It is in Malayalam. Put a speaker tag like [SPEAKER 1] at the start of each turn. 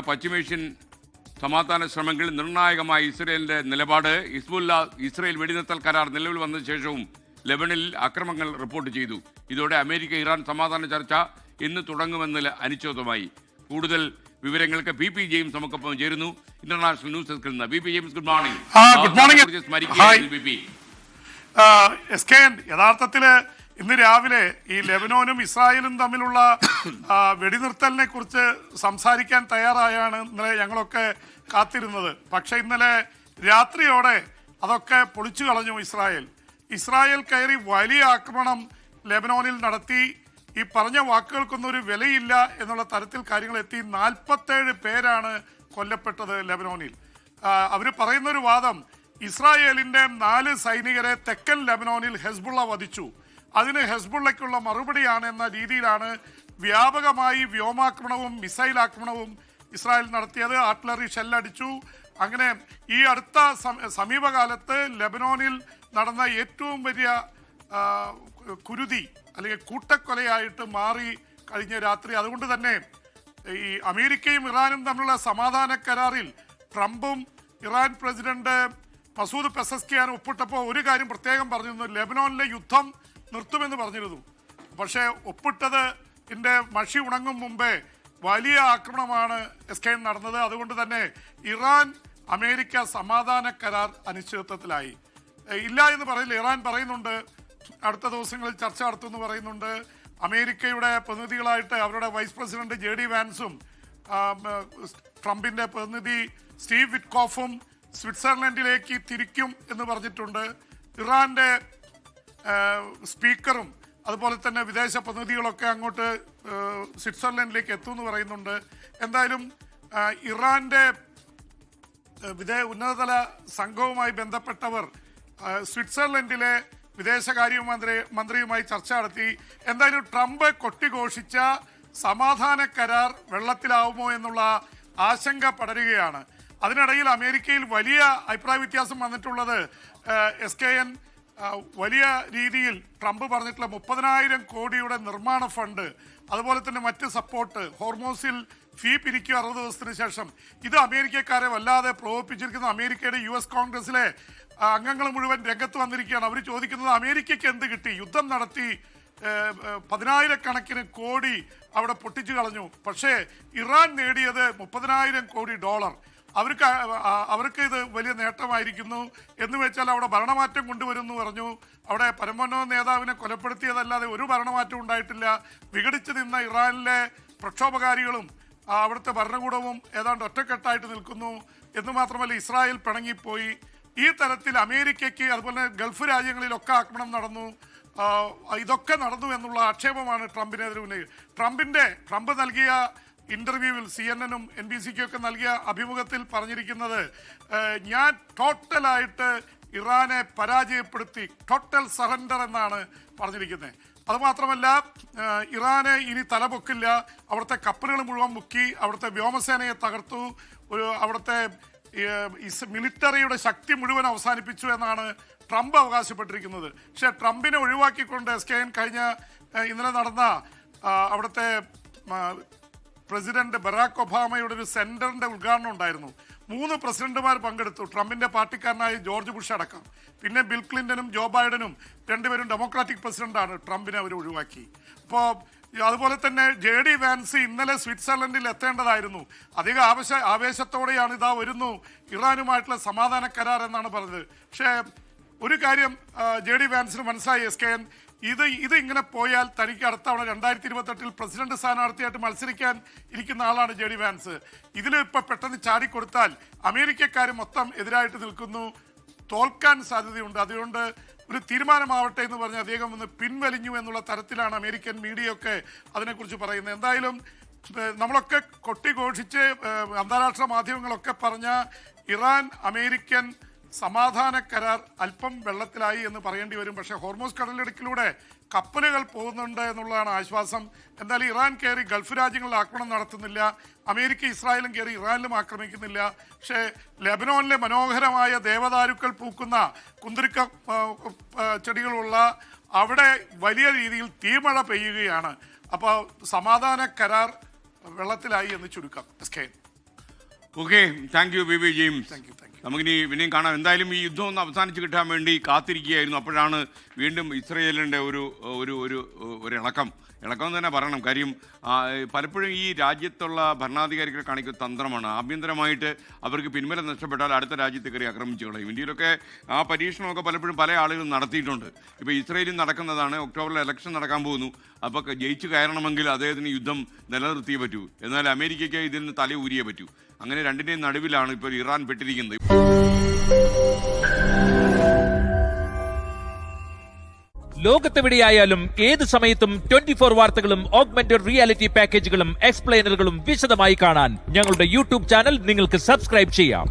[SPEAKER 1] പശ്ചിമേഷ്യൻ സമാധാന ശ്രമങ്ങളിൽ നിർണായകമായ ഇസ്രയേലിന്റെ നിലപാട്. ഇസ്രയേൽ വെടിനിർത്തൽ കരാർ നിലവിൽ വന്ന ശേഷവും ലെബനനിൽ അക്രമങ്ങൾ റിപ്പോർട്ട് ചെയ്തു. ഇതോടെ അമേരിക്ക ഇറാൻ സമാധാന ചർച്ച ഇന്ന് തുടങ്ങുമെന്ന് അനിശ്ചിതമായി. കൂടുതൽ വിവരങ്ങൾക്ക് ബി പി ജെയിംസ് നമുക്കൊപ്പം ചേരുന്നു, ഇന്റർനാഷണൽ ന്യൂസ് ഡെസ്കിൽ നിന്ന്. B P James, good morning.
[SPEAKER 2] Good morning. യഥാർത്ഥത്തില് ഇന്ന് രാവിലെ ഈ ലെബനോനും ഇസ്രായേലും തമ്മിലുള്ള വെടിനിർത്തലിനെ കുറിച്ച് സംസാരിക്കാൻ തയ്യാറായാണ് ഇന്നലെ ഞങ്ങളൊക്കെ കാത്തിരുന്നത്. പക്ഷെ ഇന്നലെ രാത്രിയോടെ അതൊക്കെ പൊളിച്ചു കളഞ്ഞു ഇസ്രായേൽ കയറി വലിയ ആക്രമണം ലെബനോനിൽ നടത്തി. ഈ പറഞ്ഞ വാക്കുകൾക്കൊന്നും ഒരു വിലയില്ല എന്നുള്ള തരത്തിൽ കാര്യങ്ങൾ എത്തി. 47 പേരാണ് കൊല്ലപ്പെട്ടത് ലെബനോനിൽ. അവർ പറയുന്നൊരു വാദം, ഇസ്രായേലിന്റെ 4 സൈനികരെ തെക്കൻ ലെബനോനിൽ ഹെസ്ബുള്ള വധിച്ചു, അതിന് ഹെസ്ബുള്ളയ്ക്കുള്ള മറുപടിയാണ് എന്ന രീതിയിലാണ് വ്യാപകമായി വ്യോമാക്രമണവും മിസൈൽ ആക്രമണവും ഇസ്രായേൽ നടത്തിയത്. ആർട്ടിലറി ഷെല്ലടിച്ചു. അങ്ങനെ ഈ അടുത്ത സമീപകാലത്ത് ലെബനോനിൽ നടന്ന ഏറ്റവും വലിയ കുരുതി അല്ലെങ്കിൽ കൂട്ടക്കൊലയായിട്ട് മാറി കഴിഞ്ഞ രാത്രി. അതുകൊണ്ട് തന്നെ ഈ അമേരിക്കയും ഇറാനും തമ്മിലുള്ള സമാധാന കരാറിൽ ട്രംപും ഇറാൻ പ്രസിഡന്റ് മസൂദ് പെസസ്കിയാൻ ഒപ്പിട്ടപ്പോൾ ഒരു കാര്യം പ്രത്യേകം പറഞ്ഞിരുന്നു, ലെബനോനിലെ യുദ്ധം നിർത്തുമെന്ന് പറഞ്ഞിരുന്നു. പക്ഷേ ഒപ്പിട്ടതിൻ്റെ മഷി ഉണങ്ങും മുമ്പേ വലിയ ആക്രമണമാണ് നടന്നത്. അതുകൊണ്ട് തന്നെ ഇറാൻ അമേരിക്ക സമാധാന കരാർ അനിശ്ചിതത്വത്തിലായി. ഇല്ല എന്ന് പറയില്ല, ഇറാൻ പറയുന്നുണ്ട് അടുത്ത ദിവസങ്ങളിൽ ചർച്ച നടത്തുമെന്ന് പറയുന്നുണ്ട്. അമേരിക്കയുടെ പ്രതിനിധികളായിട്ട് അവരുടെ വൈസ് പ്രസിഡന്റ് JD വാൻസും ട്രംപിന്റെ പ്രതിനിധി സ്റ്റീവ് വിറ്റ്കോഫും സ്വിറ്റ്സർലൻഡിലേക്ക് തിരിക്കും എന്ന് പറഞ്ഞിട്ടുണ്ട്. ഇറാന്റെ സ്പീക്കറും അതുപോലെ തന്നെ വിദേശ പ്രതിനിധികളൊക്കെ അങ്ങോട്ട് സ്വിറ്റ്സർലൻഡിലേക്ക് എത്തുമെന്ന് പറയുന്നുണ്ട്. എന്തായാലും ഇറാന്റെ ഉന്നതതല സംഘവുമായി ബന്ധപ്പെട്ടവർ സ്വിറ്റ്സർലൻഡിലെ വിദേശകാര്യ മന്ത്രിയുമായി ചർച്ച നടത്തി. എന്തായാലും ട്രംപ് കൊട്ടിഘോഷിച്ച സമാധാന കരാർ വെള്ളത്തിലാവുമോ എന്നുള്ള ആശങ്ക പടരുകയാണ്. അതിനിടയിൽ അമേരിക്കയിൽ വലിയ അഭിപ്രായ വ്യത്യാസം വന്നിട്ടുള്ളത് SKN വലിയ രീതിയിൽ ട്രംപ് പറഞ്ഞിട്ടുള്ള 30,000 കോടിയുടെ നിർമ്മാണ ഫണ്ട്, അതുപോലെ തന്നെ മറ്റ് സപ്പോർട്ട്, ഹോർമോസിൽ ഫീ പിരിക്കുക 60 ദിവസത്തിന് ശേഷം, ഇത് അമേരിക്കക്കാരെ വല്ലാതെ പ്രകോപിപ്പിച്ചിരിക്കുന്നു. അമേരിക്കയുടെ US കോൺഗ്രസിലെ അംഗങ്ങൾ മുഴുവൻ രംഗത്ത് വന്നിരിക്കുകയാണ്. അവർ ചോദിക്കുന്നത് അമേരിക്കയ്ക്ക് എന്ത് കിട്ടി? യുദ്ധം നടത്തി 10,000 കോടി അവിടെ പൊട്ടിച്ചു കളഞ്ഞു. പക്ഷേ ഇറാൻ നേടിയത് 30,000 കോടി ഡോളർ. അവർക്ക് ഇത് വലിയ നേട്ടമായിരിക്കുന്നു. എന്ന് വെച്ചാൽ അവിടെ ഭരണമാറ്റം കൊണ്ടുവരുമെന്ന് പറഞ്ഞു. അവിടെ പരമോന്നത നേതാവിനെ കൊലപ്പെടുത്തിയതല്ലാതെ ഒരു ഭരണമാറ്റം ഉണ്ടായിട്ടില്ല. വിഘടിച്ച് നിന്ന ഇറാനിലെ പ്രക്ഷോഭകാരികളും അവിടുത്തെ ഭരണകൂടവും ഏതാണ്ട് ഒറ്റക്കെട്ടായിട്ട് നിൽക്കുന്നു. എന്ന് മാത്രമല്ല, ഇസ്രായേൽ പിണങ്ങിപ്പോയി. ഈ തരത്തിൽ അമേരിക്കയ്ക്ക് അതുപോലെ ഗൾഫ് രാജ്യങ്ങളിലൊക്കെ ആക്രമണം നടന്നു. ഇതൊക്കെ നടന്നു എന്നുള്ള ആക്ഷേപമാണ് ട്രംപിനെതിരെ. ട്രംപ് നൽകിയ ഇന്റർവ്യൂവിൽ CNN-നും NBC-ക്കും ഒക്കെ നൽകിയ അഭിമുഖത്തിൽ പറഞ്ഞിരിക്കുന്നത്, ഞാൻ ടോട്ടലായിട്ട് ഇറാനെ പരാജയപ്പെടുത്തി, ടോട്ടൽ സറണ്ടർ എന്നാണ് പറഞ്ഞിരിക്കുന്നത്. അതുമാത്രമല്ല, ഇറാനെ ഇനി തലപൊക്കില്ല, അവിടുത്തെ കപ്പലുകൾ മുഴുവൻ മുക്കി, അവിടുത്തെ വ്യോമസേനയെ തകർത്തു, അവിടുത്തെ മിലിറ്ററിയുടെ ശക്തി മുഴുവൻ അവസാനിപ്പിച്ചു എന്നാണ് ട്രംപ് അവകാശപ്പെട്ടിരിക്കുന്നത്. പക്ഷേ ട്രംപിനെ ഒഴിവാക്കിക്കൊണ്ട് SKN ഇന്നലെ നടന്ന അവിടുത്തെ പ്രസിഡന്റ് ബറാക് ഒബാമയുടെ ഒരു സെന്ററിന്റെ ഉദ്ഘാടനം ഉണ്ടായിരുന്നു. 3 പ്രസിഡന്റുമാർ പങ്കെടുത്തു, ട്രംപിന്റെ പാർട്ടിക്കാരനായ ജോർജ് ബുഷ് അടക്കം. പിന്നെ ബിൽ ക്ലിന്റനും ജോ ബൈഡനും, രണ്ടുപേരും ഡെമോക്രാറ്റിക് പ്രസിഡന്റാണ്. ട്രംപിനെ അവർ ഒഴിവാക്കി. അപ്പോൾ അതുപോലെ തന്നെ JD വാൻസ് ഇന്നലെ സ്വിറ്റ്സർലൻഡിൽ എത്തേണ്ടതായിരുന്നു. അധിക ആവേശത്തോടെയാണ് ഇതാ വരുന്നു ഇറാനുമായിട്ടുള്ള സമാധാന കരാർ എന്നാണ് പറഞ്ഞത്. പക്ഷേ ഒരു കാര്യം JD വാൻസിന് മനസ്സിലായി, SKN ഇത് ഇങ്ങനെ പോയാൽ തനിക്ക് അടുത്ത തവണ 2028 പ്രസിഡന്റ് സ്ഥാനാർത്ഥിയായിട്ട് മത്സരിക്കാൻ ഇരിക്കുന്ന ആളാണ് JD വാൻസ്. ഇതിൽ ഇപ്പം പെട്ടെന്ന് ചാടിക്കൊടുത്താൽ അമേരിക്കക്കാർ മൊത്തം എതിരായിട്ട് നിൽക്കുന്നു, തോൽക്കാൻ സാധ്യതയുണ്ട്. അതുകൊണ്ട് ഒരു തീരുമാനമാവട്ടെ എന്ന് പറഞ്ഞ് അദ്ദേഹം ഒന്ന് പിൻവലിഞ്ഞു എന്നുള്ള തരത്തിലാണ് അമേരിക്കൻ മീഡിയ ഒക്കെ അതിനെക്കുറിച്ച് പറയുന്നത്. എന്തായാലും നമ്മളൊക്കെ കൊട്ടിഘോഷിച്ച് അന്താരാഷ്ട്ര മാധ്യമങ്ങളൊക്കെ പറഞ്ഞ ഇറാൻ അമേരിക്കൻ സമാധാന കരാർ അല്പം വെള്ളത്തിലായി എന്ന് പറയേണ്ടി വരും. പക്ഷേ ഹോർമോസ് കടലിടുക്കിലൂടെ കപ്പലുകൾ പോകുന്നുണ്ട് എന്നുള്ളതാണ് ആശ്വാസം. എന്തായാലും ഇറാൻ കയറി ഗൾഫ് രാജ്യങ്ങളിൽ ആക്രമണം നടത്തുന്നില്ല, അമേരിക്ക ഇസ്രായേലും കയറി ഇറാനിലും ആക്രമിക്കുന്നില്ല. പക്ഷേ ലെബനോനിലെ മനോഹരമായ ദേവദാരുക്കൾ പൂക്കുന്ന കുന്തിരിക്ക ചെടികളുള്ള അവിടെ വലിയ രീതിയിൽ തീമഴ പെയ്യുകയാണ്. അപ്പോൾ സമാധാന കരാർ വെള്ളത്തിലായി എന്ന് ചുരുക്കം.
[SPEAKER 1] Okay, thank you B James.
[SPEAKER 2] Thank you.
[SPEAKER 1] നമുക്കിനി പിന്നെയും കാണാം. എന്തായാലും ഈ യുദ്ധം ഒന്ന് അവസാനിച്ച് കിട്ടാൻ വേണ്ടി കാത്തിരിക്കുകയായിരുന്നു. അപ്പോഴാണ് വീണ്ടും ഇസ്രയേലിൻ്റെ ഒരു ഇളക്കം എന്ന് തന്നെ പറയണം. കാര്യം പലപ്പോഴും ഈ രാജ്യത്തുള്ള ഭരണാധികാരികൾ കാണിക്കുന്ന തന്ത്രമാണ്. ആഭ്യന്തരമായിട്ട് അവർക്ക് പിൻബലം നഷ്ടപ്പെട്ടാൽ അടുത്ത രാജ്യത്ത് കയറി ആക്രമിച്ചു കളയും. ഇന്ത്യയിലൊക്കെ ആ പരീക്ഷണമൊക്കെ പലപ്പോഴും പല ആളുകളും നടത്തിയിട്ടുണ്ട്. ഇപ്പോൾ ഇസ്രയേലിൽ നടക്കുന്നതാണ്. ഒക്ടോബറിൽ ഇലക്ഷൻ നടക്കാൻ പോകുന്നു. അപ്പോൾ ജയിച്ചു കയറണമെങ്കിൽ അദ്ദേഹത്തിന് യുദ്ധം നിലനിർത്തിയേ പറ്റൂ. എന്നാൽ അമേരിക്കയ്ക്ക് ഇതിൽ നിന്ന് തല ഊരിയേ പറ്റൂ. അങ്ങനെ രണ്ടിൻ്റെയും നടുവിലാണ് ഇപ്പോൾ ഇറാൻ പെട്ടിരിക്കുന്നത്.
[SPEAKER 3] ലോകത്തെവിടെയായാലും ഏത് സമയത്തും 24 വാർത്തകളും ഓഗ്മെന്റഡ് റിയാലിറ്റി പാക്കേജുകളും എക്സ്പ്ലെയിനറുകളും വിശദമായി കാണാൻ ഞങ്ങളുടെ യൂട്യൂബ് ചാനൽ നിങ്ങൾക്ക് സബ്സ്ക്രൈബ് ചെയ്യാം.